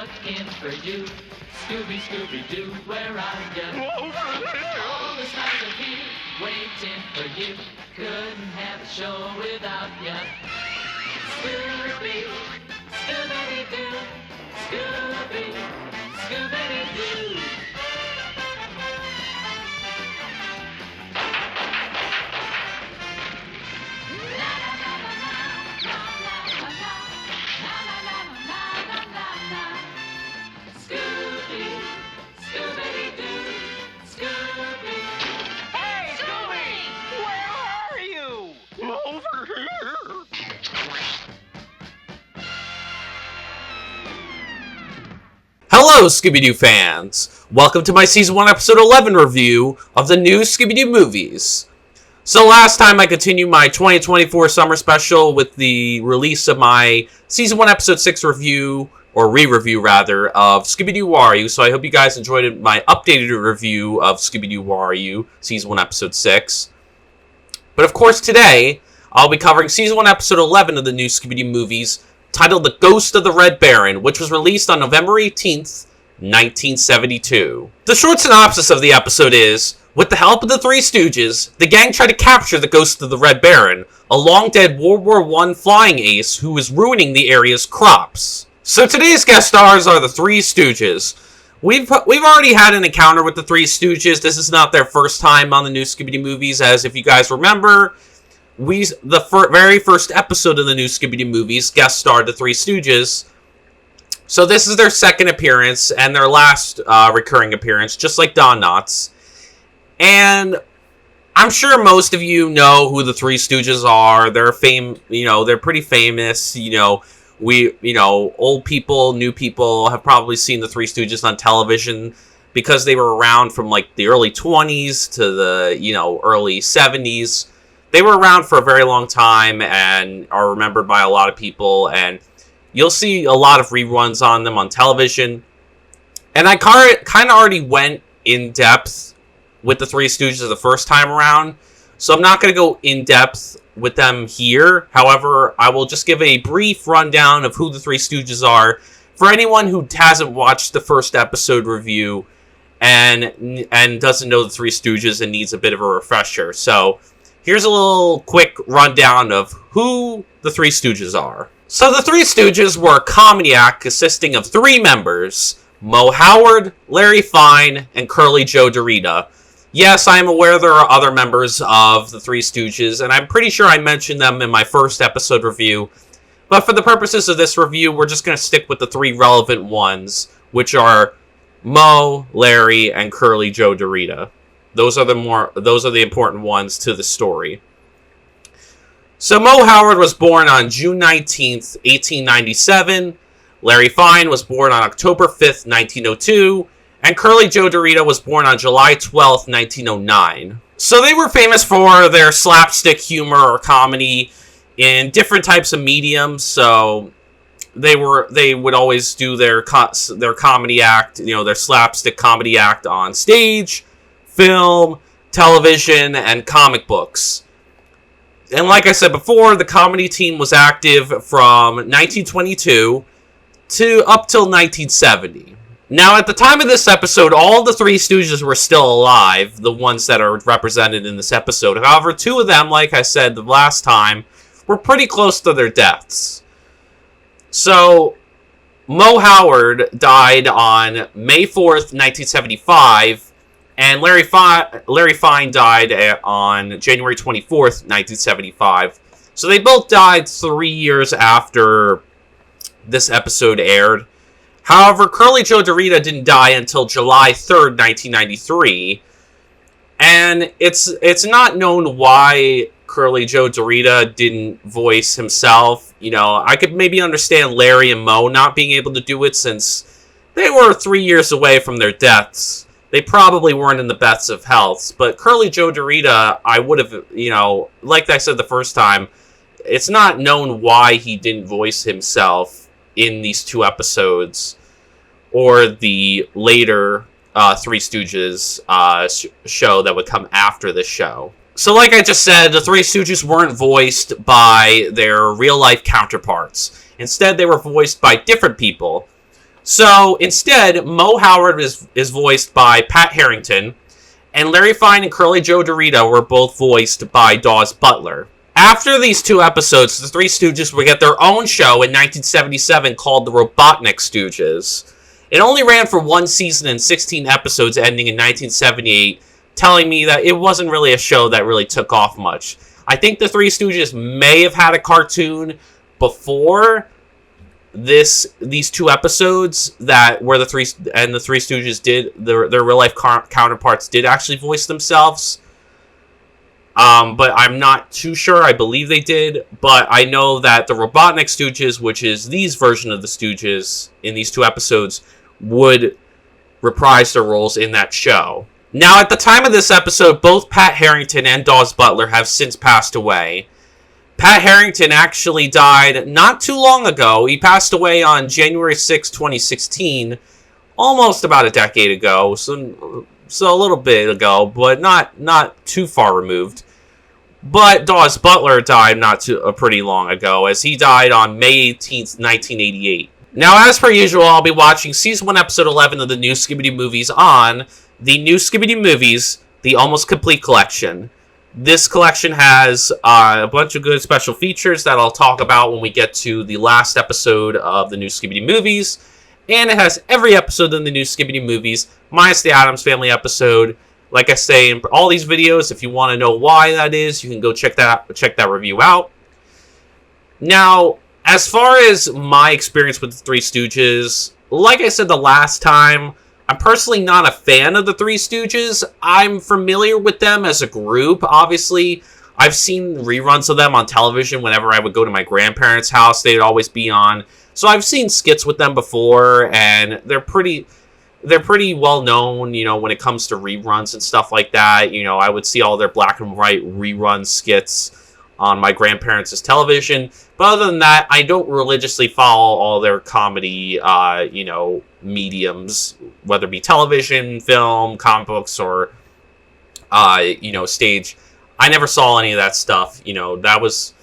looking for you. Scooby Doo, where are you? All the stars are here, waiting for you. Couldn't have a show without you. Scooby, Scooby-Doo, Scooby, Scooby-Doo. Hello, Scooby Doo fans! Welcome to my Season 1 Episode 11 review of the new Scooby Doo movies. So last time I continued my 2024 summer special with the release of my Season 1 Episode 6 review, or re-review rather, of Scooby Doo Where Are You. So I hope you guys enjoyed my updated review of Scooby Doo Where Are You, Season 1 Episode 6. But of course today, I'll be covering Season 1 Episode 11 of the new Scooby Doo movies, titled The Ghost of the Red Baron, which was released on November 18th, 1972. The short synopsis of the episode is, with the help of the Three Stooges, the gang tried to capture the Ghost of the Red Baron, a long-dead World War I flying ace who was ruining the area's crops. So today's guest stars are the Three Stooges. We've already had an encounter with the Three Stooges. This is not their first time on the new Scooby Doo movies, as if you guys remember, the very first episode of the new Scooby Doo movies guest starred the Three Stooges. So this is their second appearance and their last recurring appearance, just like Don Knotts. And I'm sure most of you know who the Three Stooges are. They're pretty famous. Old people, new people have probably seen the Three Stooges on television because they were around from like the early 20s to the early 70s. They were around for a very long time and are remembered by a lot of people, and you'll see a lot of reruns on them on television. And I kind of already went in depth with the Three Stooges the first time around, so I'm not going to go in depth with them here. However, I will just give a brief rundown of who the Three Stooges are for anyone who hasn't watched the first episode review and doesn't know the Three Stooges and needs a bit of a refresher. So here's a little quick rundown of who the Three Stooges are. So the Three Stooges were a comedy act consisting of three members, Moe Howard, Larry Fine, and Curly Joe Dorita. Yes, I am aware there are other members of the Three Stooges, and I'm pretty sure I mentioned them in my first episode review. But for the purposes of this review, we're just going to stick with the three relevant ones, which are Moe, Larry, and Curly Joe Dorita. Those are the important ones to the story. So Moe Howard was born on June 19th, 1897. Larry Fine was born on October 5th, 1902. And Curly Joe Dorita was born on July 12th, 1909. So they were famous for their slapstick humor or comedy in different types of mediums. So they would always do their comedy act, their slapstick comedy act on stage, film, television, and comic books. And like I said before, the comedy team was active from 1922 to up till 1970. Now, at the time of this episode, all the Three Stooges were still alive, the ones that are represented in this episode. However, two of them, like I said the last time, were pretty close to their deaths. So Moe Howard died on May 4th, 1975, and Larry Fine died on January 24th, 1975. So they both died 3 years after this episode aired. However, Curly Joe Dorita didn't die until July 3rd, 1993. And it's not known why Curly Joe Dorita didn't voice himself. I could maybe understand Larry and Moe not being able to do it since they were 3 years away from their deaths. They probably weren't in the best of health. But Curly Joe Dorita, I would have, like I said the first time, it's not known why he didn't voice himself in these two episodes, or the later Three Stooges show that would come after this show. So like I just said, the Three Stooges weren't voiced by their real-life counterparts. Instead, they were voiced by different people. So instead, Mo Howard is voiced by Pat Harrington, and Larry Fine and Curly Joe Dorito were both voiced by Daws Butler. After these 2 episodes, the Three Stooges would get their own show in 1977 called The Robotnik Stooges. It only ran for 1 season and 16 episodes, ending in 1978, telling me that it wasn't really a show that really took off much. I think the Three Stooges may have had a cartoon before these 2 episodes where the Three Stooges did their real life counterparts did actually voice themselves. But I'm not too sure. I believe they did, but I know that the Robotnik Stooges, which is these version of the Stooges in these 2 episodes, would reprise their roles in that show. Now, at the time of this episode, both Pat Harrington and Daws Butler have since passed away. Pat Harrington actually died not too long ago. He passed away on January 6, 2016, almost about a decade ago, so a little bit ago, but not too far removed. But Daws Butler died pretty long ago, as he died on May 18th, 1988. Now, as per usual, I'll be watching Season 1, Episode 11 of the new Scooby Doo Movies on the new Scooby Doo Movies, the Almost Complete Collection. This collection has a bunch of good special features that I'll talk about when we get to the last episode of the new Scooby Doo Movies. And it has every episode in the new Scooby Doo Movies, minus the Addams Family episode. Like I say in all these videos, if you want to know why that is, you can go check that review out. Now, as far as my experience with the Three Stooges, like I said the last time, I'm personally not a fan of the Three Stooges. I'm familiar with them as a group, obviously. I've seen reruns of them on television whenever I would go to my grandparents' house. They'd always be on. So I've seen skits with them before, and they're pretty well known, when it comes to reruns and stuff like that. I would see all their black and white rerun skits on my grandparents' television. But other than that, I don't religiously follow all their comedy, mediums, whether it be television, film, comic books, or, stage. I never saw any of that stuff. That was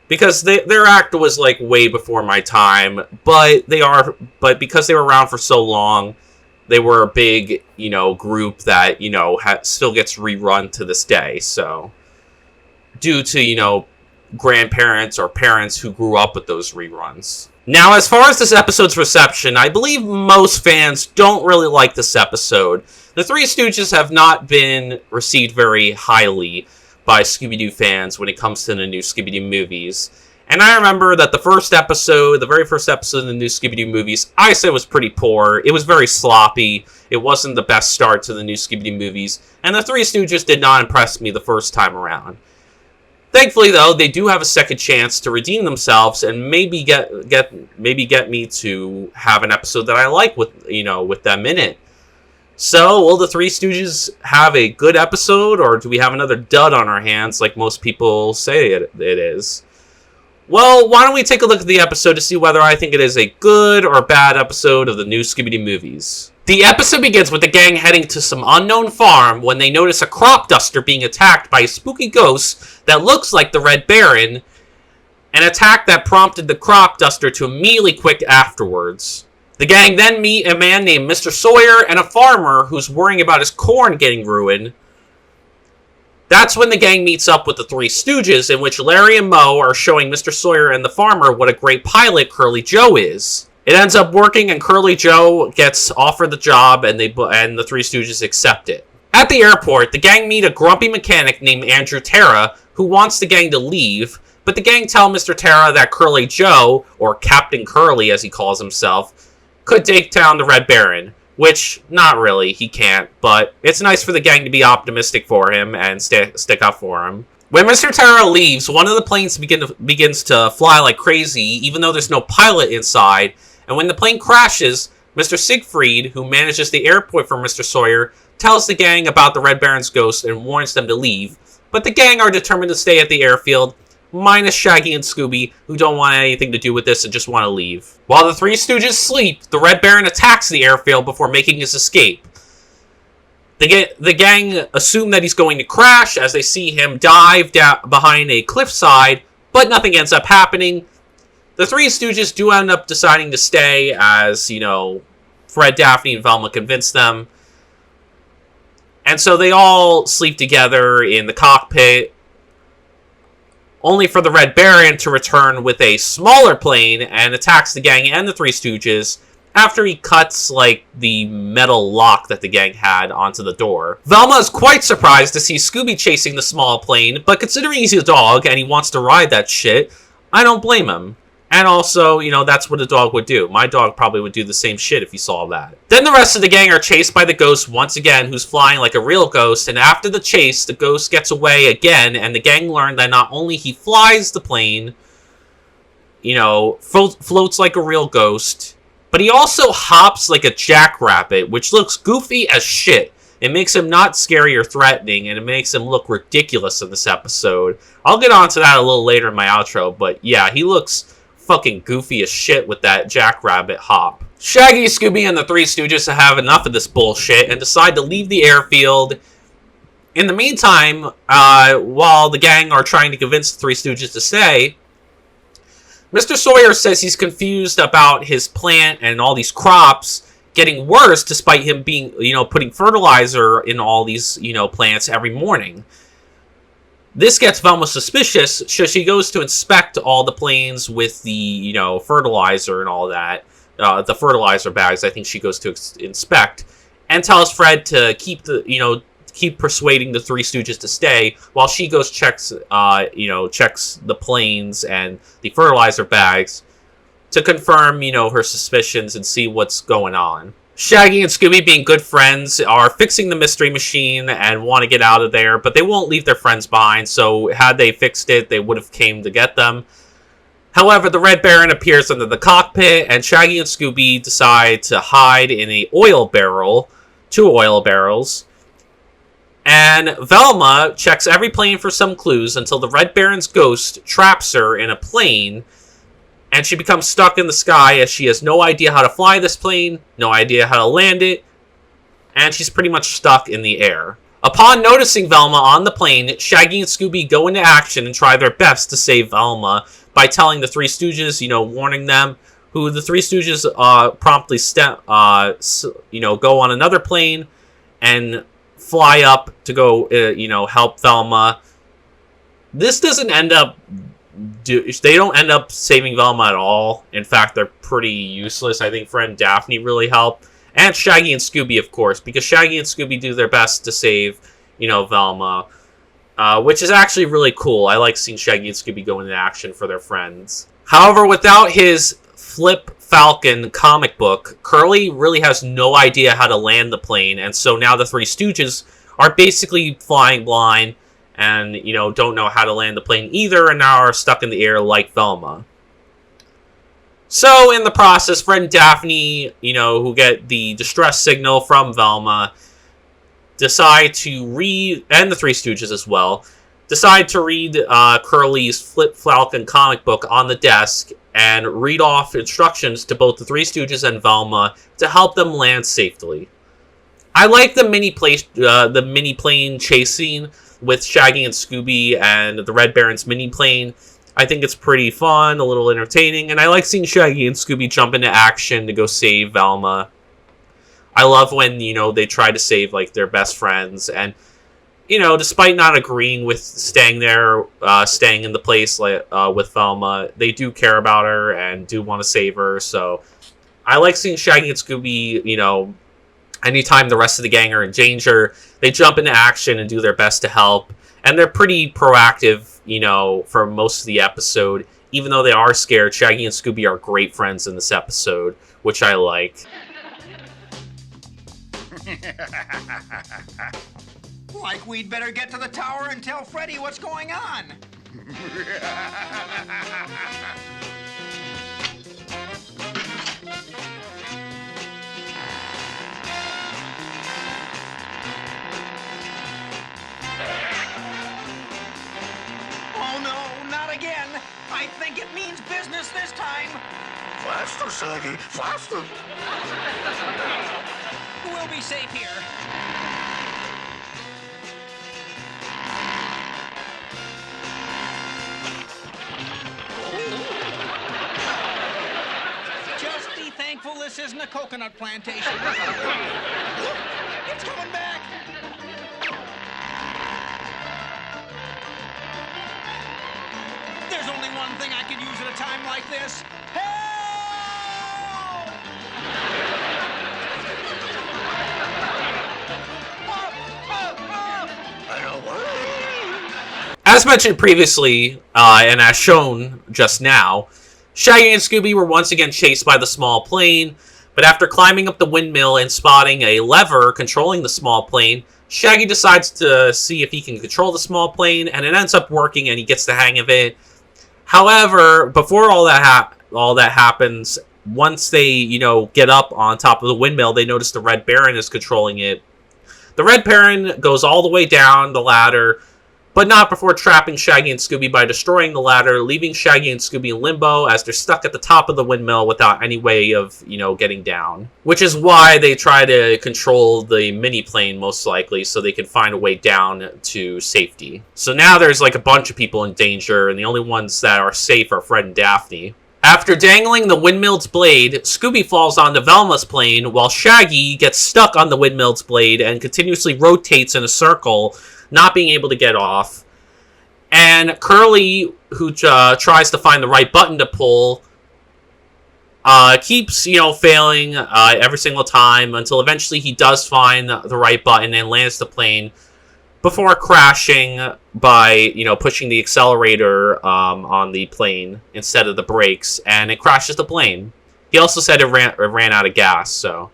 because their act was like way before my time. But because they were around for so long, they were a big, group that, still gets rerun to this day. So, due to, grandparents or parents who grew up with those reruns. Now, as far as this episode's reception, I believe most fans don't really like this episode. The Three Stooges have not been received very highly by Scooby-Doo fans when it comes to the new Scooby-Doo movies. And I remember that the very first episode of the new Scooby-Doo movies, I said was pretty poor. It was very sloppy. It wasn't the best start to the new Scooby-Doo movies. And the Three Stooges did not impress me the first time around. Thankfully, though, they do have a second chance to redeem themselves and maybe get me to have an episode that I like with them in it. So, will the Three Stooges have a good episode, or do we have another dud on our hands like most people say it is? Well, why don't we take a look at the episode to see whether I think it is a good or bad episode of the new Scooby Doo movies. The episode begins with the gang heading to some unknown farm when they notice a crop duster being attacked by a spooky ghost that looks like the Red Baron, an attack that prompted the crop duster to immediately quit afterwards. The gang then meet a man named Mr. Sawyer and a farmer who's worrying about his corn getting ruined. That's when the gang meets up with the Three Stooges, in which Larry and Moe are showing Mr. Sawyer and the farmer what a great pilot Curly Joe is. It ends up working, and Curly Joe gets offered the job, and the Three Stooges accept it. At the airport, the gang meet a grumpy mechanic named Andrew Terra, who wants the gang to leave, but the gang tell Mr. Terra that Curly Joe, or Captain Curly as he calls himself, could take down the Red Baron. Which, not really, he can't, but it's nice for the gang to be optimistic for him and stick up for him. When Mr. Terra leaves, one of the planes begins to fly like crazy, even though there's no pilot inside. And when the plane crashes, Mr. Siegfried, who manages the airport for Mr. Sawyer, tells the gang about the Red Baron's ghost and warns them to leave. But the gang are determined to stay at the airfield, minus Shaggy and Scooby, who don't want anything to do with this and just want to leave. While the Three Stooges sleep, the Red Baron attacks the airfield before making his escape. The gang assume that he's going to crash as they see him dive down behind a cliffside, but nothing ends up happening. The Three Stooges do end up deciding to stay as, Fred, Daphne, and Velma convince them. And so they all sleep together in the cockpit, only for the Red Baron to return with a smaller plane and attacks the gang and the Three Stooges after he cuts, like, the metal lock that the gang had onto the door. Velma is quite surprised to see Scooby chasing the small plane, but considering he's a dog and he wants to ride that shit, I don't blame him. And also, you know, that's what a dog would do. My dog probably would do the same shit if he saw that. Then the rest of the gang are chased by the ghost once again, who's flying like a real ghost, and after the chase, the ghost gets away again, and the gang learn that not only he flies the plane, you know, floats like a real ghost, but he also hops like a jackrabbit, which looks goofy as shit. It makes him not scary or threatening, and it makes him look ridiculous in this episode. I'll get onto that a little later in my outro, but yeah, he looks fucking goofy as shit with that jackrabbit hop. Shaggy, Scooby, and the Three Stooges have enough of this bullshit and decide to leave the airfield. In the meantime, while the gang are trying to convince the Three Stooges to stay, Mr. Sawyer says he's confused about his plant and all these crops getting worse despite him being, you know, putting fertilizer in all these, you know, plants every morning. This gets Velma suspicious, so she goes to inspect all the planes with the, you know, fertilizer and all that. The fertilizer bags, I think she goes to inspect, and tells Fred to keep persuading the Three Stooges to stay, while she goes checks the planes and the fertilizer bags to confirm, you know, her suspicions and see what's going on. Shaggy and Scooby, being good friends, are fixing the mystery machine and want to get out of there, but they won't leave their friends behind, so had they fixed it, they would have came to get them. However, the Red Baron appears under the cockpit, and Shaggy and Scooby decide to hide in a oil barrel, 2 oil barrels, and Velma checks every plane for some clues until the Red Baron's ghost traps her in a plane, and she becomes stuck in the sky as she has no idea how to fly this plane, no idea how to land it, and she's pretty much stuck in the air. Upon noticing Velma on the plane, Shaggy and Scooby go into action and try their best to save Velma by telling the Three Stooges, you know, warning them, who the Three Stooges promptly go on another plane and fly up to go, help Velma. This doesn't end up they don't end up saving Velma at all. In fact, they're pretty useless. I think Fred and Daphne really help. And Shaggy and Scooby, of course, because Shaggy and Scooby do their best to save, Velma. Which is actually really cool. I like seeing Shaggy and Scooby go into action for their friends. However, without his Flip Falcon comic book, Curly really has no idea how to land the plane, and so now the Three Stooges are basically flying blind and, don't know how to land the plane either, and now are stuck in the air like Velma. So, in the process, Fred and Daphne, who get the distress signal from Velma, decide to read, and the Three Stooges as well, decide to read Curly's Flip Falcon comic book on the desk and read off instructions to both the Three Stooges and Velma to help them land safely. I like the mini plane chase scene with Shaggy and Scooby and the Red Baron's mini plane. I think it's pretty fun, a little entertaining, and I like seeing Shaggy and Scooby jump into action to go save Velma. I love when, they try to save, their best friends, and, despite not agreeing with staying in the place, with Velma, they do care about her and do want to save her, so I like seeing Shaggy and Scooby, anytime the rest of the gang are in danger, they jump into action and do their best to help, and they're pretty proactive, for most of the episode. Even though they are scared, Shaggy and Scooby are great friends in this episode, which I like. Like we'd better get to the tower and tell Freddy what's going on. Oh no, not again. I think it means business this time. Faster, Shaggy, faster. We'll be safe here. Just be thankful this isn't the coconut plantation. It's coming back. There's only one thing I could use at a time like this. Help! As mentioned previously, and as shown just now, Shaggy and Scooby were once again chased by the small plane, but after climbing up the windmill and spotting a lever controlling the small plane, Shaggy decides to see if he can control the small plane, and it ends up working and he gets the hang of it. However, before all that happens, once they, get up on top of the windmill, they notice the Red Baron is controlling it. The Red Baron goes all the way down the ladder, but not before trapping Shaggy and Scooby by destroying the ladder, leaving Shaggy and Scooby in limbo as they're stuck at the top of the windmill without any way of, getting down. Which is why they try to control the mini-plane, most likely, so they can find a way down to safety. So now there's, a bunch of people in danger, and the only ones that are safe are Fred and Daphne. After dangling the windmill's blade, Scooby falls onto Velma's plane, while Shaggy gets stuck on the windmill's blade and continuously rotates in a circle, not being able to get off. And Curly, who tries to find the right button to pull, keeps, failing every single time until eventually he does find the right button and lands the plane before crashing by, pushing the accelerator on the plane instead of the brakes, and it crashes the plane. He also said it ran out of gas, so...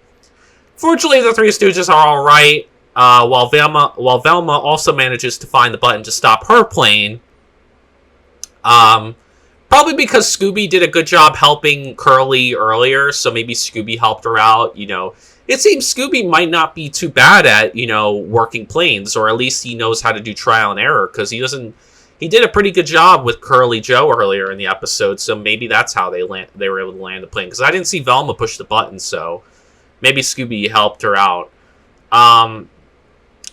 Fortunately, the Three Stooges are alright. While Velma also manages to find the button to stop her plane. Probably because Scooby did a good job helping Curly earlier, so maybe Scooby helped her out, It seems Scooby might not be too bad at, working planes, or at least he knows how to do trial and error, because he did a pretty good job with Curly Joe earlier in the episode, so maybe that's how they were able to land the plane, because I didn't see Velma push the button, so maybe Scooby helped her out.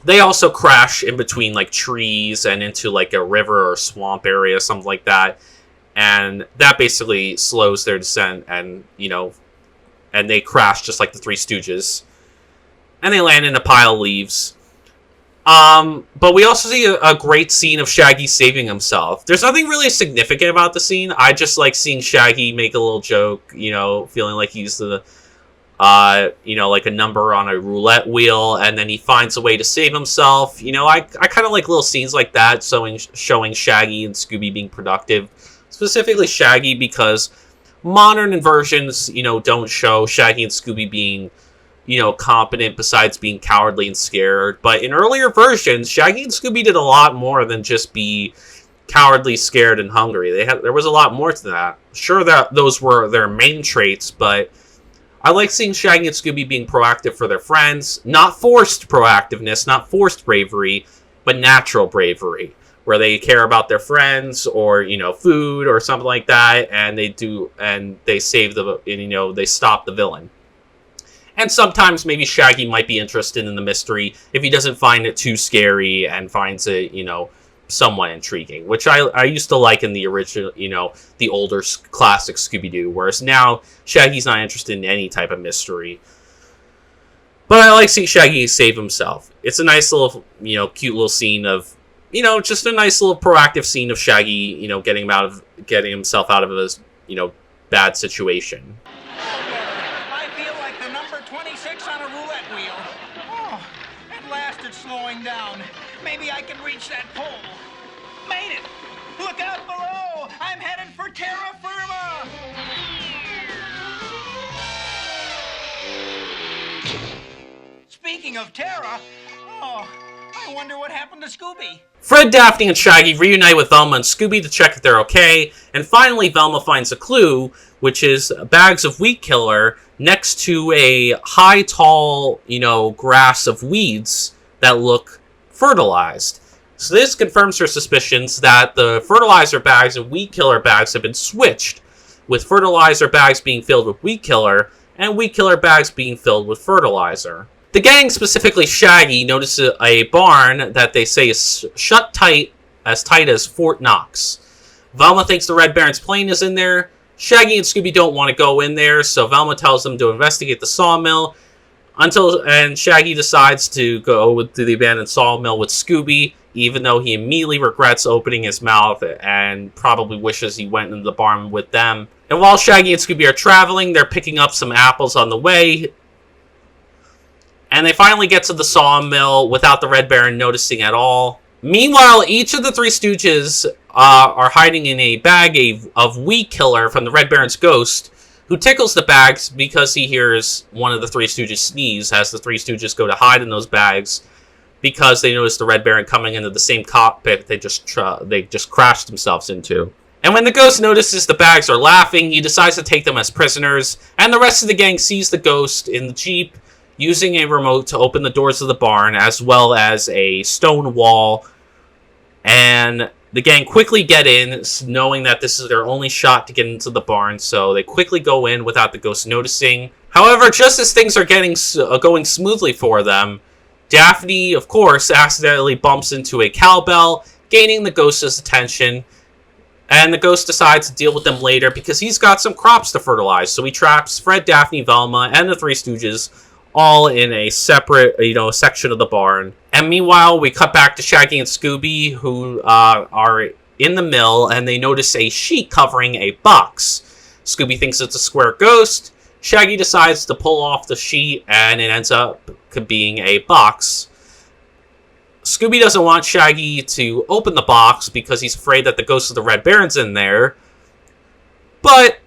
They also crash in between, trees and into, a river or swamp area, something like that. And that basically slows their descent and, and they crash just like the Three Stooges. And they land in a pile of leaves. But we also see a great scene of Shaggy saving himself. There's nothing really significant about the scene. I just like seeing Shaggy make a little joke, feeling like he's the... like a number on a roulette wheel, and then he finds a way to save himself. I kind of like little scenes like that, showing Shaggy and Scooby being productive. Specifically Shaggy, because modern versions, don't show Shaggy and Scooby being, competent besides being cowardly and scared. But in earlier versions, Shaggy and Scooby did a lot more than just be cowardly, scared, and hungry. There was a lot more to that. Sure, that those were their main traits, but I like seeing Shaggy and Scooby being proactive for their friends. Not forced proactiveness, not forced bravery, but natural bravery, where they care about their friends or, food or something like that, and they save they stop the villain. And sometimes maybe Shaggy might be interested in the mystery if he doesn't find it too scary and finds it, somewhat intriguing, which I used to like in the original, the older classic Scooby-Doo, whereas now Shaggy's not interested in any type of mystery. But I like seeing Shaggy save himself. It's a nice little, cute little scene of, just a nice little proactive scene of Shaggy, getting himself out of his, bad situation. I feel like the number 26 on a roulette wheel. Oh, at last it's slowing down. Maybe I can reach that pole. Made it! Look out below! I'm headed for terra firma! Speaking of terra, I wonder what happened to Scooby. Fred, Daphne, and Shaggy reunite with Velma and Scooby to check if they're okay, and finally Velma finds a clue, which is bags of weed killer next to a high, tall, grass of weeds that look fertilized. So this confirms her suspicions that the fertilizer bags and weed killer bags have been switched, with fertilizer bags being filled with weed killer and weed killer bags being filled with fertilizer. The gang, specifically Shaggy, notices a barn that they say is shut tight as Fort Knox. Velma thinks the Red Baron's plane is in there, Shaggy and Scooby don't want to go in there, so Velma tells them to investigate the sawmill, and Shaggy decides to go to the abandoned sawmill with Scooby, even though he immediately regrets opening his mouth and probably wishes he went into the barn with them. And while Shaggy and Scooby are traveling, they're picking up some apples on the way, and they finally get to the sawmill without the Red Baron noticing at all. Meanwhile, each of the Three Stooges are hiding in a bag of weed killer from the Red Baron's ghost, who tickles the bags because he hears one of the Three Stooges sneeze as the Three Stooges go to hide in those bags because they notice the Red Baron coming into the same cockpit they just crashed themselves into. And when the ghost notices the bags are laughing, he decides to take them as prisoners, and the rest of the gang sees the ghost in the Jeep using a remote to open the doors of the barn, as well as a stone wall. And the gang quickly get in, knowing that this is their only shot to get into the barn, so they quickly go in without the ghost noticing. However, just as things are going smoothly for them, Daphne, of course, accidentally bumps into a cowbell, gaining the ghost's attention, and the ghost decides to deal with them later because he's got some crops to fertilize, so he traps Fred, Daphne, Velma, and the Three Stooges all in a separate, section of the barn. And meanwhile, we cut back to Shaggy and Scooby, who are in the mill, and they notice a sheet covering a box. Scooby thinks it's a square ghost. Shaggy decides to pull off the sheet, and it ends up being a box. Scooby doesn't want Shaggy to open the box because he's afraid that the ghost of the Red Baron's in there. But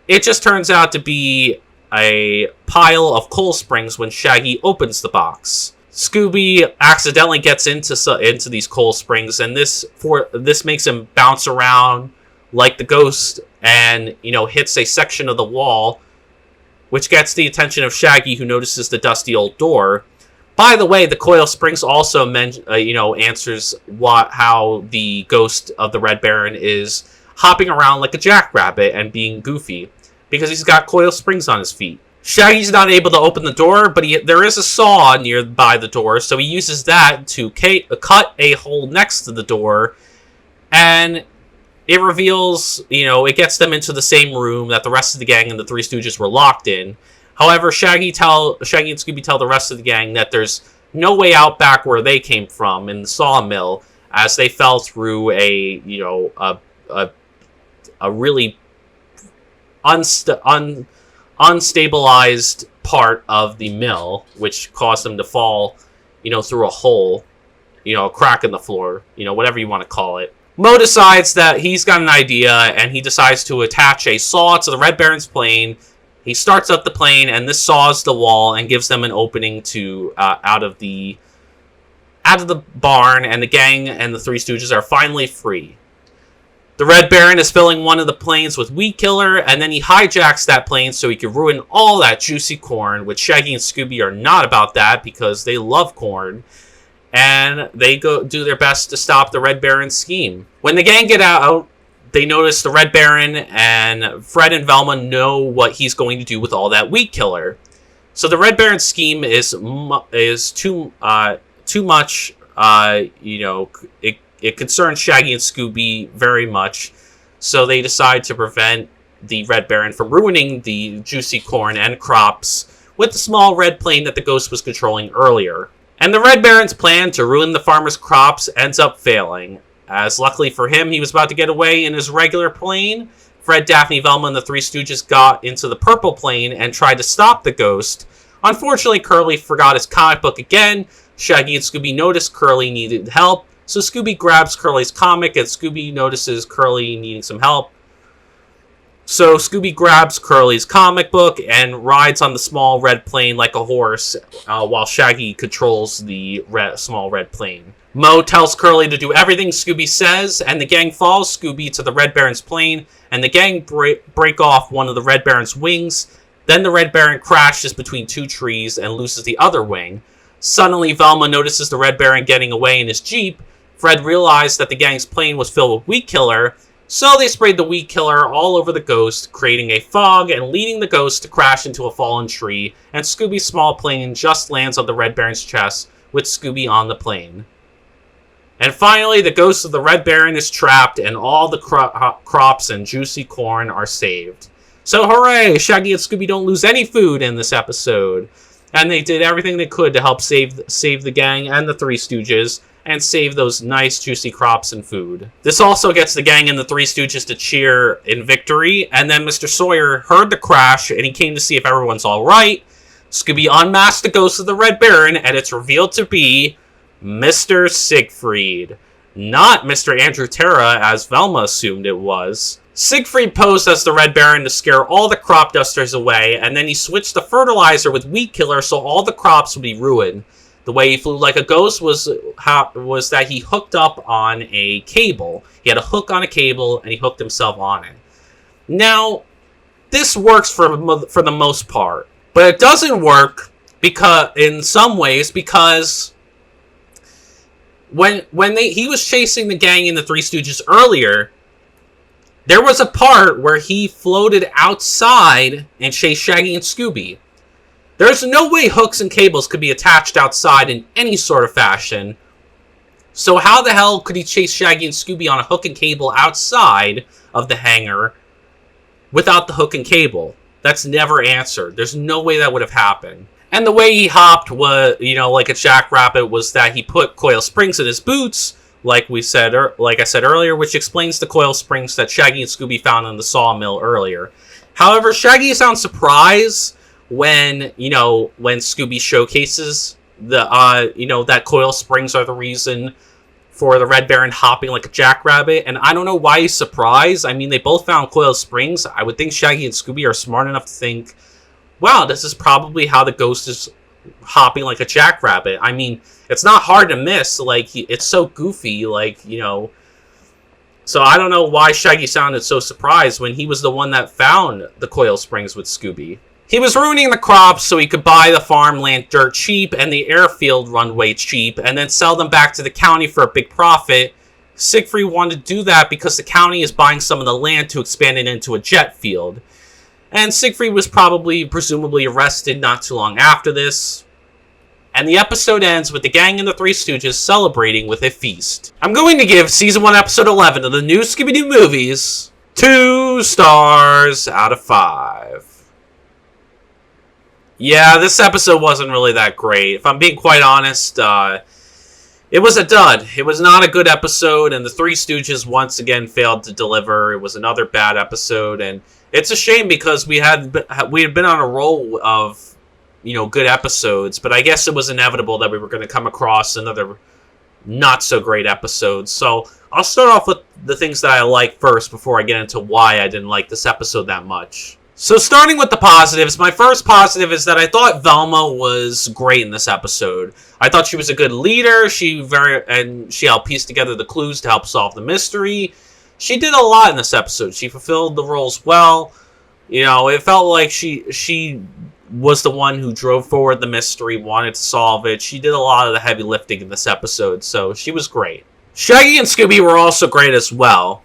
it just turns out to be a pile of coal springs when Shaggy opens the box. Scooby accidentally gets into these coal springs, and this makes him bounce around like the ghost, and hits a section of the wall, which gets the attention of Shaggy, who notices the dusty old door. By the way, the coil springs also answers how the ghost of the Red Baron is hopping around like a jackrabbit and being goofy, because he's got coil springs on his feet. Shaggy's not able to open the door, but there is a saw nearby the door, so he uses that to cut a hole next to the door, and it reveals, it gets them into the same room that the rest of the gang and the Three Stooges were locked in. However, Shaggy and Scooby tell the rest of the gang that there's no way out back where they came from in the sawmill, as they fell through a really unstabilized part of the mill, which caused them to fall, through a hole, a crack in the floor, whatever you want to call it. Mo decides that he's got an idea, and he decides to attach a saw to the Red Baron's plane. He starts up the plane, and this saws the wall and gives them an opening to out of the barn, and the gang and the Three Stooges are finally free. The Red Baron is filling one of the planes with weed killer, and then he hijacks that plane so he can ruin all that juicy corn, which Shaggy and Scooby are not about that because they love corn. And they go do their best to stop the Red Baron's scheme. When the gang get out, they notice the Red Baron, and Fred and Velma know what he's going to do with all that weed killer. So the Red Baron's scheme is too much. It concerns Shaggy and Scooby very much, so they decide to prevent the Red Baron from ruining the juicy corn and crops with the small red plane that the ghost was controlling earlier. And the Red Baron's plan to ruin the farmer's crops ends up failing, as luckily for him, he was about to get away in his regular plane. Fred, Daphne, Velma, and the Three Stooges got into the purple plane and tried to stop the ghost. Unfortunately, Curly forgot his comic book again. Shaggy and Scooby noticed Curly needed help, so Scooby grabs Curly's comic, and Scooby notices Curly needing some help. So Scooby grabs Curly's comic book and rides on the small red plane like a horse, while Shaggy controls the small red plane. Mo tells Curly to do everything Scooby says, and the gang follows Scooby to the Red Baron's plane, and the gang break off one of the Red Baron's wings. Then the Red Baron crashes between two trees and loses the other wing. Suddenly, Velma notices the Red Baron getting away in his Jeep. Fred realized that the gang's plane was filled with weed killer, so they sprayed the weed killer all over the ghost, creating a fog and leading the ghost to crash into a fallen tree, and Scooby's small plane just lands on the Red Baron's chest, with Scooby on the plane. And finally, the ghost of the Red Baron is trapped, and all the crops and juicy corn are saved. So hooray! Shaggy and Scooby don't lose any food in this episode. And they did everything they could to help save the gang and the Three Stooges, and save those nice juicy crops and food. This also gets the gang and the Three Stooges to cheer in victory, and then Mr. Sawyer heard the crash, and he came to see if everyone's alright. Scooby unmasked the ghost of the Red Baron, and it's revealed to be Mr. Siegfried, not Mr. Andrew Terra, as Velma assumed it was. Siegfried posed as the Red Baron to scare all the crop dusters away, and then he switched the fertilizer with Weed Killer so all the crops would be ruined. The way he flew like a ghost was that he hooked up on a cable. He had a hook on a cable, and he hooked himself on it. Now, this works for the most part, but it doesn't work in some ways because when he was chasing the gang and the Three Stooges earlier, there was a part where he floated outside and chased Shaggy and Scooby. There's no way hooks and cables could be attached outside in any sort of fashion. So how the hell could he chase Shaggy and Scooby on a hook and cable outside of the hangar without the hook and cable? That's never answered. There's no way that would have happened. And the way he hopped was, like a jackrabbit, was that he put coil springs in his boots, like I said earlier, which explains the coil springs that Shaggy and Scooby found in the sawmill earlier. However, Shaggy sounds surprised when Scooby showcases that coil springs are the reason for the Red Baron hopping like a jackrabbit, and I don't know why he's surprised. I mean, they both found coil springs. I would think Shaggy and Scooby are smart enough to think, wow, this is probably how the ghost is hopping like a jackrabbit. I mean, it's not hard to miss. Like, it's so goofy, So I don't know why Shaggy sounded so surprised when he was the one that found the coil springs with Scooby. He was ruining the crops so he could buy the farmland dirt cheap and the airfield runway cheap and then sell them back to the county for a big profit. Siegfried wanted to do that because the county is buying some of the land to expand it into a jet field. And Siegfried was presumably arrested not too long after this. And the episode ends with the gang and the Three Stooges celebrating with a feast. I'm going to give Season 1, Episode 11 of the new Scooby Doo Movies 2 stars out of 5. Yeah, this episode wasn't really that great. If I'm being quite honest, it was a dud. It was not a good episode, and the Three Stooges once again failed to deliver. It was another bad episode, and it's a shame because we had been on a roll of, good episodes, but I guess it was inevitable that we were going to come across another not so great episode. So I'll start off with the things that I like first before I get into why I didn't like this episode that much. So starting with the positives, my first positive is that I thought Velma was great in this episode. I thought she was a good leader. She helped piece together the clues to help solve the mystery. She did a lot in this episode. She fulfilled the roles well. It felt like she was the one who drove forward the mystery, wanted to solve it. She did a lot of the heavy lifting in this episode, so she was great. Shaggy and Scooby were also great as well.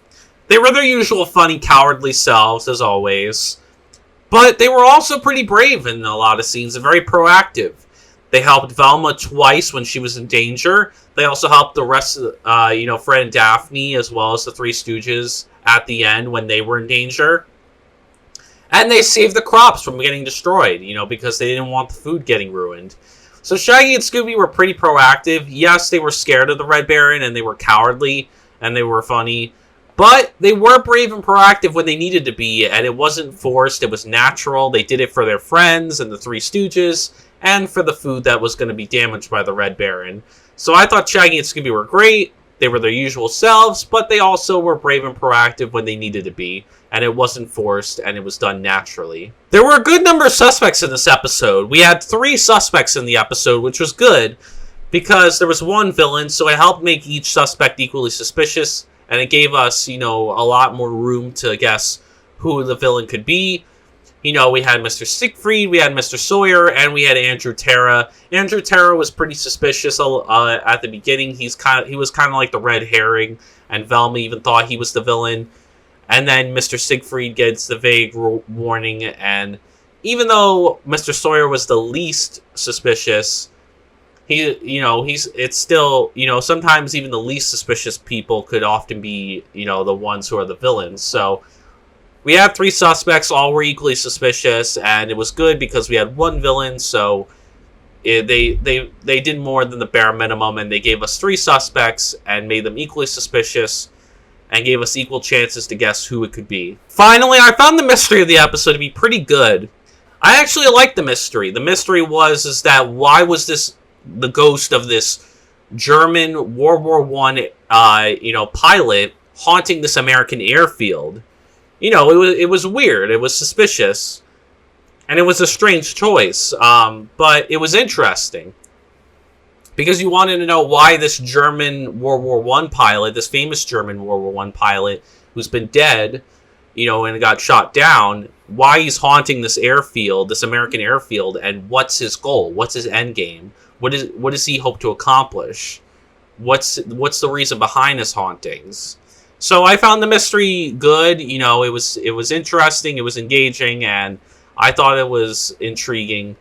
They were their usual funny, cowardly selves, as always. But they were also pretty brave in a lot of scenes and very proactive. They helped Velma twice when she was in danger. They also helped the rest of, Fred and Daphne, as well as the Three Stooges at the end when they were in danger. And they saved the crops from getting destroyed, because they didn't want the food getting ruined. So Shaggy and Scooby were pretty proactive. Yes, they were scared of the Red Baron, and they were cowardly, and they were funny. But they were brave and proactive when they needed to be, and it wasn't forced. It was natural. They did it for their friends and the Three Stooges, and for the food that was going to be damaged by the Red Baron. So I thought Shaggy and Scooby were great. They were their usual selves, but they also were brave and proactive when they needed to be, and it wasn't forced, and it was done naturally. There were a good number of suspects in this episode. We had 3 suspects in the episode, which was good, because there was one villain, so it helped make each suspect equally suspicious. And it gave us, a lot more room to guess who the villain could be. We had Mr. Siegfried, we had Mr. Sawyer, and we had Andrew Terra. Andrew Terra was pretty suspicious at the beginning. He was kind of like the red herring, and Velma even thought he was the villain. And then Mr. Siegfried gets the vague warning, and even though Mr. Sawyer was the least suspicious, it's still, sometimes even the least suspicious people could often be, the ones who are the villains. So we had 3 suspects, all were equally suspicious, and it was good because we had 1 villain, so they did more than the bare minimum, and they gave us 3 suspects and made them equally suspicious and gave us equal chances to guess who it could be. Finally, I found the mystery of the episode to be pretty good. I actually liked the mystery. The mystery is that why was the ghost of this German World War I, pilot haunting this American airfield? It was weird. It was suspicious. And it was a strange choice. But it was interesting. Because you wanted to know why this German World War I pilot, this famous German World War I pilot, who's been dead, and got shot down, why he's haunting this airfield, this American airfield, and what's his goal? What's his end game? What does he hope to accomplish? What's the reason behind his hauntings? So I found the mystery good. It was interesting. It was engaging, and I thought it was intriguing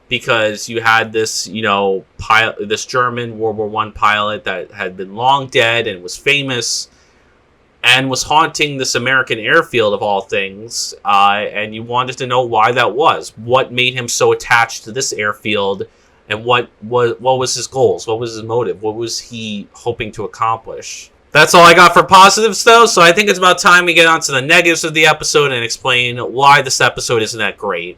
because you had this, this German World War I pilot that had been long dead and was famous and was haunting this American airfield of all things. And you wanted to know why that was. What made him so attached to this airfield? And what was his goals? What was his motive? What was he hoping to accomplish? That's all I got for positives, though, so I think it's about time we get on to the negatives of the episode and explain why this episode isn't that great.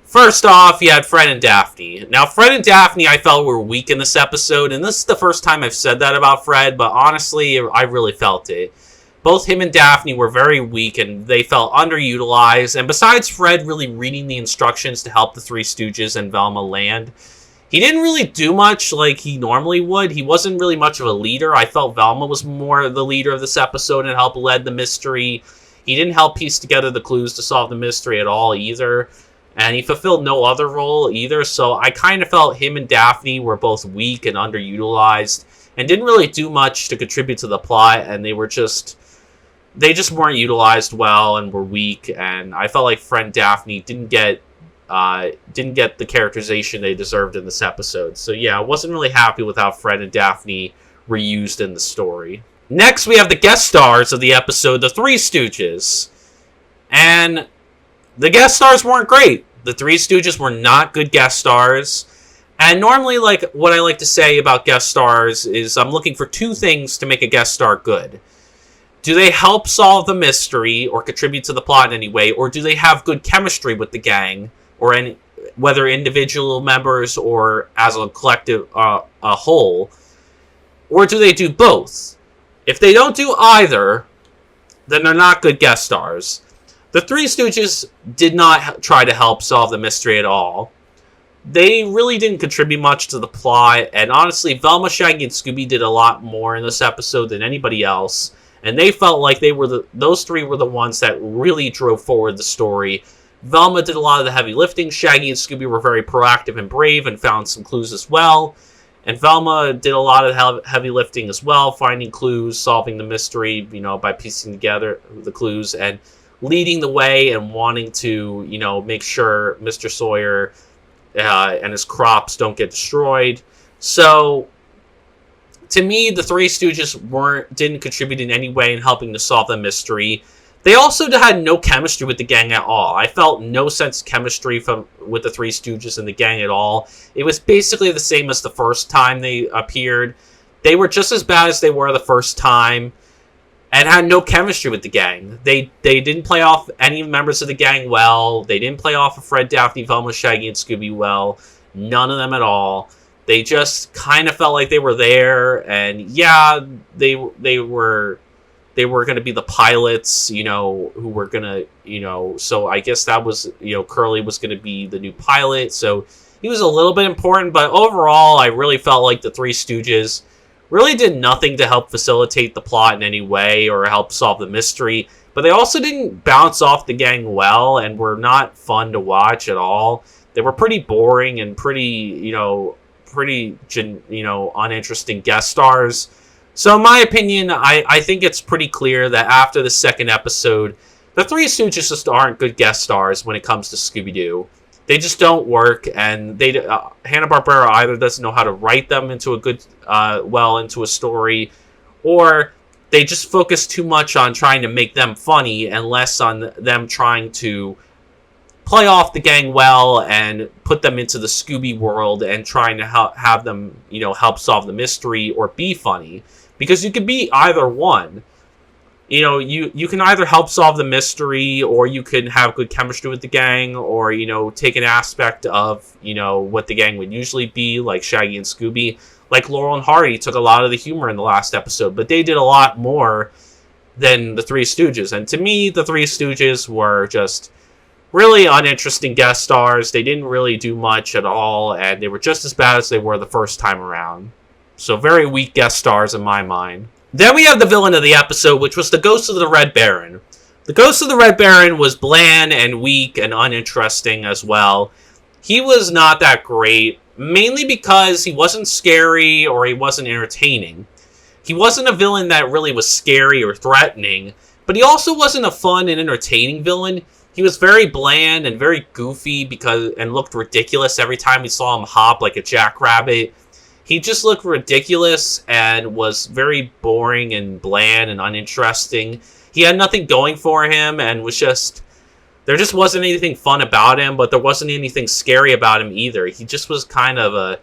First off, you had Fred and Daphne. Now, Fred and Daphne, I felt were weak in this episode, and this is the first time I've said that about Fred, but honestly, I really felt it. Both him and Daphne were very weak, and they felt underutilized, and besides Fred really reading the instructions to help the Three Stooges and Velma land, he didn't really do much like he normally would. He wasn't really much of a leader. I felt Velma was more the leader of this episode and helped lead the mystery. He didn't help piece together the clues to solve the mystery at all either. And he fulfilled no other role either. So I kind of felt him and Daphne were both weak and underutilized and didn't really do much to contribute to the plot. And they just weren't utilized well and were weak. And I felt like Fred and Daphne didn't get the characterization they deserved in this episode. So yeah, I wasn't really happy with how Fred and Daphne were used in the story. Next, we have the guest stars of the episode, the Three Stooges. And the guest stars weren't great. The Three Stooges were not good guest stars. And normally, what I like to say about guest stars is I'm looking for 2 things to make a guest star good. Do they help solve the mystery or contribute to the plot in any way? Or do they have good chemistry with the gang? Or whether individual members or as a collective, a whole, or do they do both? If they don't do either, then they're not good guest stars. The Three Stooges did not try to help solve the mystery at all. They really didn't contribute much to the plot, and honestly, Velma, Shaggy, and Scooby did a lot more in this episode than anybody else, and they felt like those 3 were the ones that really drove forward the story. Velma did a lot of the heavy lifting. Shaggy and Scooby were very proactive and brave and found some clues as well. And Velma did a lot of heavy lifting as well, finding clues, solving the mystery, by piecing together the clues and leading the way and wanting to, make sure Mr. Sawyer and his crops don't get destroyed. So, to me, the Three Stooges didn't contribute in any way in helping to solve the mystery. They also had no chemistry with the gang at all. I felt no sense of chemistry with the Three Stooges and the gang at all. It was basically the same as the first time they appeared. They were just as bad as they were the first time and had no chemistry with the gang. They didn't play off any members of the gang well. They didn't play off of Fred, Daphne, Velma, Shaggy, and Scooby well. None of them at all. They just kind of felt like they were there. And yeah, they were going to be the pilots, who were going to, so I guess that was, Curly was going to be the new pilot. So he was a little bit important, but overall, I really felt like the Three Stooges really did nothing to help facilitate the plot in any way or help solve the mystery. But they also didn't bounce off the gang well and were not fun to watch at all. They were pretty boring and pretty uninteresting guest stars. So in my opinion, I think it's pretty clear that after the second episode, the Three Stooges just aren't good guest stars when it comes to Scooby-Doo. They just don't work, and Hanna-Barbera either doesn't know how to write them into a good, into a story, or they just focus too much on trying to make them funny and less on them trying to play off the gang well and put them into the Scooby world and trying to have them, help solve the mystery or be funny. Because you could be either one. You can either help solve the mystery, or you can have good chemistry with the gang, or, take an aspect of, what the gang would usually be, like Shaggy and Scooby. Like Laurel and Hardy took a lot of the humor in the last episode, but they did a lot more than the Three Stooges. And to me, the Three Stooges were just really uninteresting guest stars. They didn't really do much at all, and they were just as bad as they were the first time around. So very weak guest stars in my mind. Then we have the villain of the episode, which was the Ghost of the Red Baron. The Ghost of the Red Baron was bland and weak and uninteresting as well. He was not that great, mainly because he wasn't scary or he wasn't entertaining. He wasn't a villain that really was scary or threatening, but he also wasn't a fun and entertaining villain. He was very bland and very goofy and looked ridiculous every time we saw him hop like a jackrabbit. He just looked ridiculous and was very boring and bland and uninteresting. He had nothing going for him and there just wasn't anything fun about him, but there wasn't anything scary about him either. He just was kind of a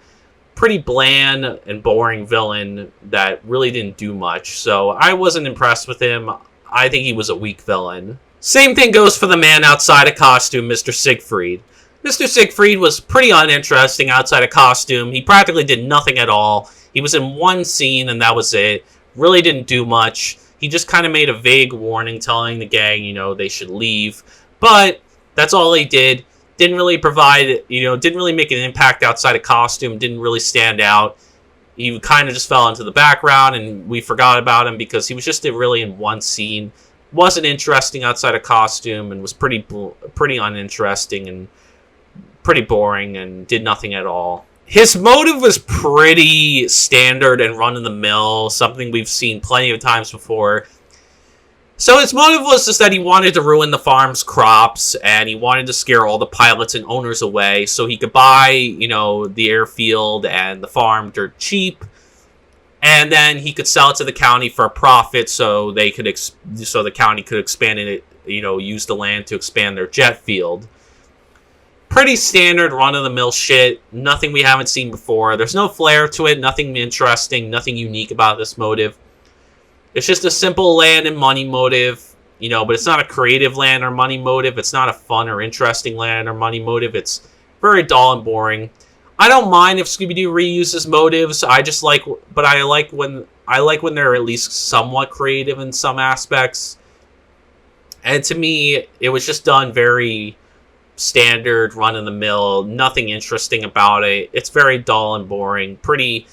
pretty bland and boring villain that really didn't do much. So I wasn't impressed with him. I think he was a weak villain. Same thing goes for the man outside of costume, Mr. Siegfried. Mr. Siegfried was pretty uninteresting outside of costume. He practically did nothing at all. He was in one scene and that was it. Really didn't do much. He just kind of made a vague warning telling the gang, they should leave. But that's all he did. Didn't really provide, didn't really make an impact outside of costume. Didn't really stand out. He kind of just fell into the background and we forgot about him because he was just really in one scene. Wasn't interesting outside of costume and was pretty uninteresting and pretty boring and did nothing at all. His motive was pretty standard and run-of-the-mill, something we've seen plenty of times before. So his motive was just that he wanted to ruin the farm's crops, and he wanted to scare all the pilots and owners away so he could buy, the airfield and the farm dirt cheap, and then he could sell it to the county for a profit so the county could expand it, use the land to expand their jet field. Pretty standard run-of-the-mill shit. Nothing we haven't seen before. There's no flair to it. Nothing interesting. Nothing unique about this motive. It's just a simple land and money motive. But it's not a creative land or money motive. It's not a fun or interesting land or money motive. It's very dull and boring. I don't mind if Scooby-Doo reuses motives. I like when they're at least somewhat creative in some aspects. And to me, it was just done very standard, run-of-the-mill, nothing interesting about it. It's very dull and boring. Pretty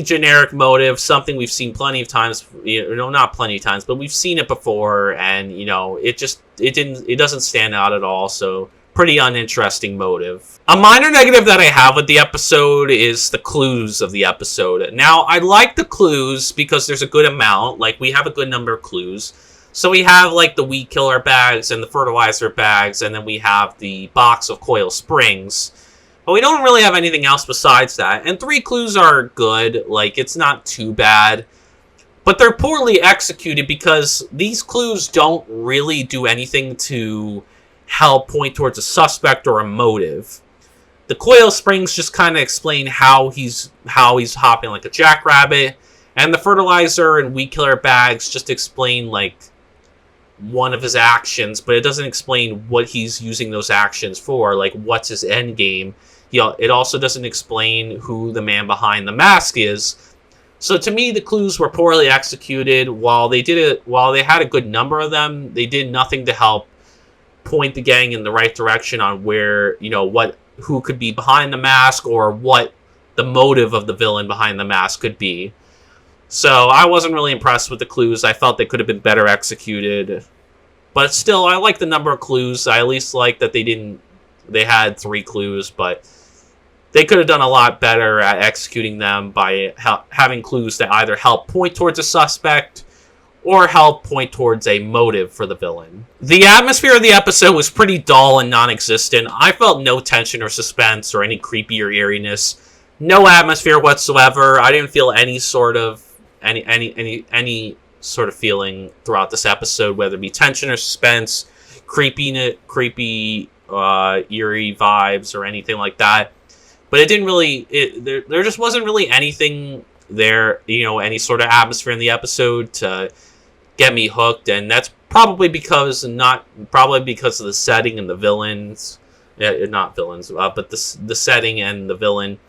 generic motive, something we've seen plenty of times, not plenty of times, but we've seen it before, and, it doesn't stand out at all, so pretty uninteresting motive. A minor negative that I have with the episode is the clues of the episode. Now, I like the clues because there's a good amount, we have a good number of clues. So we have, the weed killer bags and the fertilizer bags, and then we have the box of coil springs. But we don't really have anything else besides that. And 3 clues are good. It's not too bad. But they're poorly executed because these clues don't really do anything to help point towards a suspect or a motive. The coil springs just kind of explain how he's hopping like a jackrabbit. And the fertilizer and weed killer bags just explain, one of his actions, but it doesn't explain what he's using those actions for, what's his end game. It also doesn't explain who the man behind the mask is. So to me, the clues were poorly executed. While they had a good number of them, they did nothing to help point the gang in the right direction on where, who could be behind the mask or what the motive of the villain behind the mask could be. So I wasn't really impressed with the clues. I felt they could have been better executed. But still, I like the number of clues. I at least like that they had 3 clues, but they could have done a lot better at executing them by having clues that either help point towards a suspect or help point towards a motive for the villain. The atmosphere of the episode was pretty dull and non-existent. I felt no tension or suspense or any creepy or eeriness. No atmosphere whatsoever. I didn't feel any sort of any sort of feeling throughout this episode, whether it be tension or suspense, creepy eerie vibes or anything like that. But it didn't really. There just wasn't really anything there, any sort of atmosphere in the episode to get me hooked, and that's probably because of the setting and the villains. Not villains, but the setting and the villain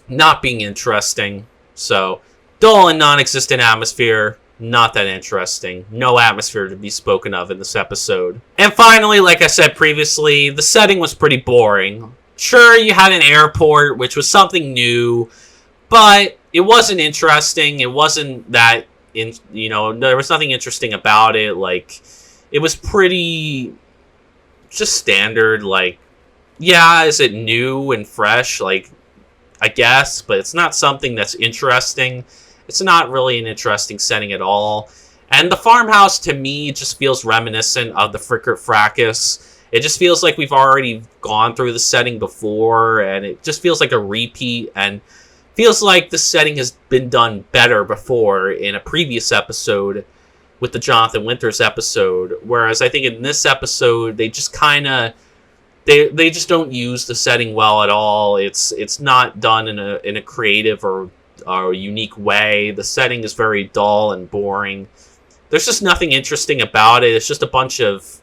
not being interesting. So, dull and non-existent atmosphere, not that interesting. No atmosphere to be spoken of in this episode. And finally, like I said previously, the setting was pretty boring. Sure, you had an airport, which was something new, but it wasn't interesting. It wasn't that, there was nothing interesting about it. Like, it was pretty just standard. Like, yeah, is it new and fresh? Like, I guess, but it's not something that's interesting. It's not really an interesting setting at all. And the farmhouse, to me, just feels reminiscent of the Frickert Fracas. It just feels like we've already gone through the setting before, and it just feels like a repeat, and feels like the setting has been done better before in a previous episode with the Jonathan Winters episode. Whereas I think in this episode, they just kind of... They just don't use the setting well at all. It's not done in a creative or unique way. The setting is very dull and boring. There's just nothing interesting about it. It's just a bunch of,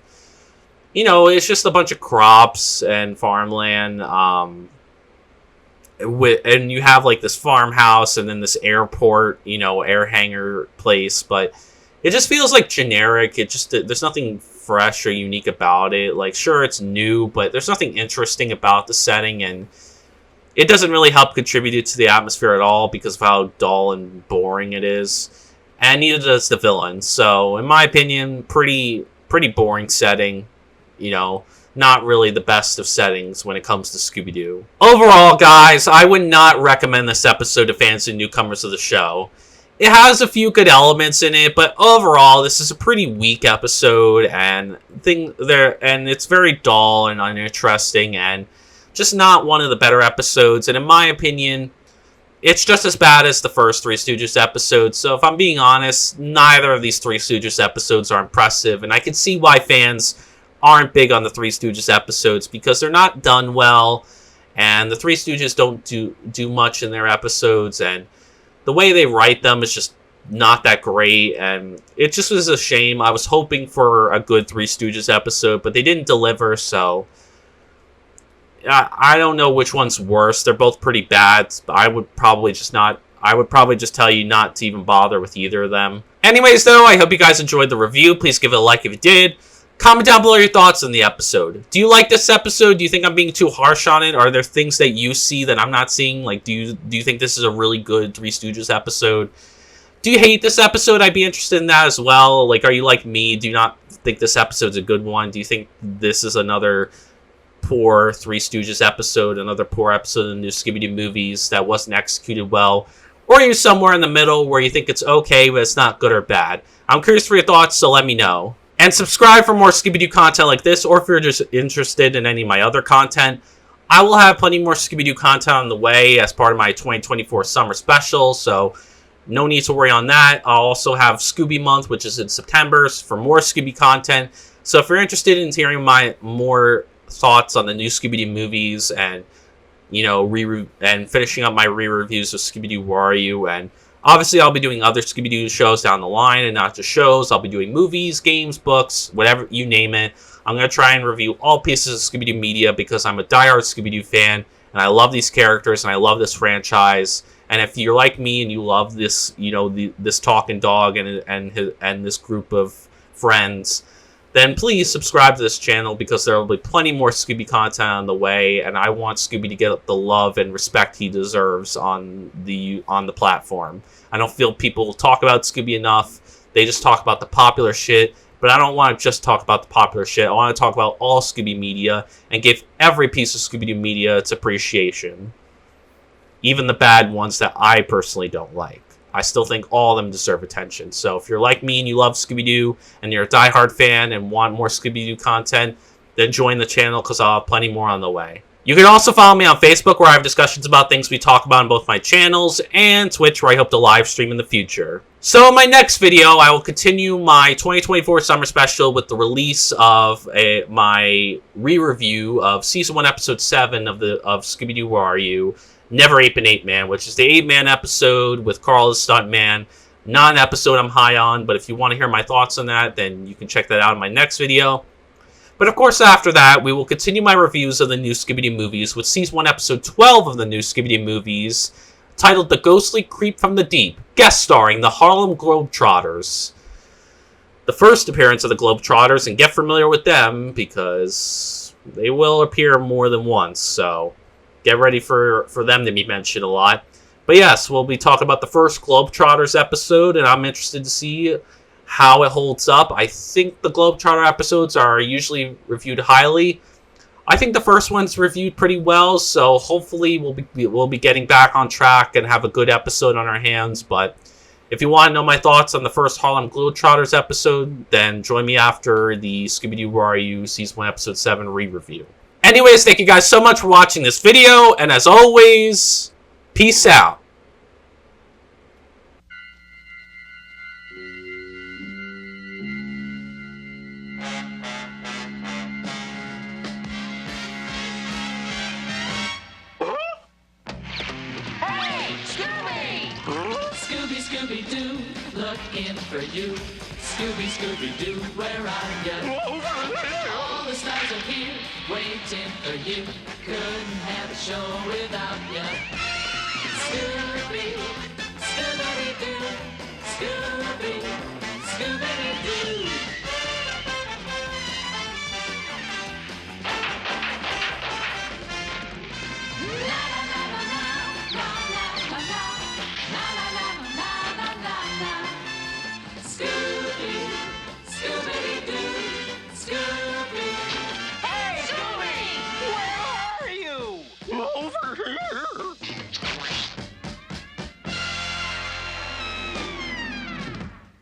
crops and farmland. And you have like this farmhouse and then this airport, air hangar place, but it just feels like generic. There's nothing fresh or unique about it. Like, sure, it's new, but there's nothing interesting about the setting, and it doesn't really help contribute to the atmosphere at all because of how dull and boring it is. And neither does the villain. So, in my opinion, pretty boring setting. Not really the best of settings when it comes to Scooby Doo. Overall, guys, I would not recommend this episode to fans and newcomers of the show. It has a few good elements in it, but overall, this is a pretty weak episode, and it's very dull and uninteresting, and just not one of the better episodes. And in my opinion, it's just as bad as the first Three Stooges episode. So if I'm being honest, neither of these Three Stooges episodes are impressive, and I can see why fans aren't big on the Three Stooges episodes because they're not done well, and the Three Stooges don't do much in their episodes, and the way they write them is just not that great, and it just was a shame. I was hoping for a good Three Stooges episode, but they didn't deliver, so I don't know which one's worse. They're both pretty bad. I would probably just tell you not to even bother with either of them. Anyways, though, I hope you guys enjoyed the review. Please give it a like if you did. Comment down below your thoughts on the episode. Do you like this episode? Do you think I'm being too harsh on it? Are there things that you see that I'm not seeing? Like, do you think this is a really good Three Stooges episode? Do you hate this episode? I'd be interested in that as well. Like, are you like me? Do you not think this episode's a good one? Do you think this is another poor Three Stooges episode, another poor episode of the new Scooby Doo movies that wasn't executed well? Or are you somewhere in the middle where you think it's okay, but it's not good or bad? I'm curious for your thoughts, so let me know. And subscribe for more Scooby Doo content like this, or if you're just interested in any of my other content. I will have plenty more Scooby Doo content on the way as part of my 2024 summer special, so no need to worry on that. I'll also have Scooby Month, which is in September, for more Scooby content. So if you're interested in hearing my more thoughts on the new Scooby Doo movies and, and finishing up my re-reviews of Scooby Doo Where Are You, and obviously, I'll be doing other Scooby Doo shows down the line, and not just shows. I'll be doing movies, games, books, whatever, you name it. I'm going to try and review all pieces of Scooby Doo media because I'm a diehard Scooby Doo fan, and I love these characters, and I love this franchise. And if you're like me and you love this, this talking dog and this group of friends, then please subscribe to this channel because there will be plenty more Scooby content on the way, and I want Scooby to get the love and respect he deserves on the platform. I don't feel people talk about Scooby enough. They just talk about the popular shit, but I don't want to just talk about the popular shit. I want to talk about all Scooby media and give every piece of Scooby Doo media its appreciation, even the bad ones that I personally don't like. I still think all of them deserve attention. So if you're like me and you love Scooby-Doo and you're a diehard fan and want more Scooby-Doo content, then join the channel because I'll have plenty more on the way. You can also follow me on Facebook where I have discussions about things we talk about on both my channels, and Twitch where I hope to live stream in the future. So in my next video, I will continue my 2024 summer special with the release of my re-review of Season 1, Episode 7 of Scooby Doo Where Are You? Never Ape and Ape Man, which is the Ape Man episode with Carl the Stuntman. Not an episode I'm high on, but if you want to hear my thoughts on that, then you can check that out in my next video. But of course, after that, we will continue my reviews of the new Scooby Doo movies with Season 1, Episode 12 of the new Scooby Doo movies, titled The Ghostly Creep from the Deep, guest starring the Harlem Globetrotters. The first appearance of the Globetrotters, and get familiar with them, because they will appear more than once, so get ready for them to be mentioned a lot. But yes, we'll be talking about the first Globetrotters episode, and I'm interested to see how it holds up. I think the Globetrotter episodes are usually reviewed highly. I think the first one's reviewed pretty well, so hopefully we'll be getting back on track and have a good episode on our hands. But if you want to know my thoughts on the first Harlem Globetrotters episode, then join me after the Scooby Doo Where Are You Season 1 Episode 7 re-review. Anyways, thank you guys so much for watching this video, and as always, peace out. Hey, Scooby! Scooby, Scooby-Doo, looking for you. Scooby, Scooby-Doo, where are you? All the stars are here, waiting for you. Couldn't have a show without you. Scooby.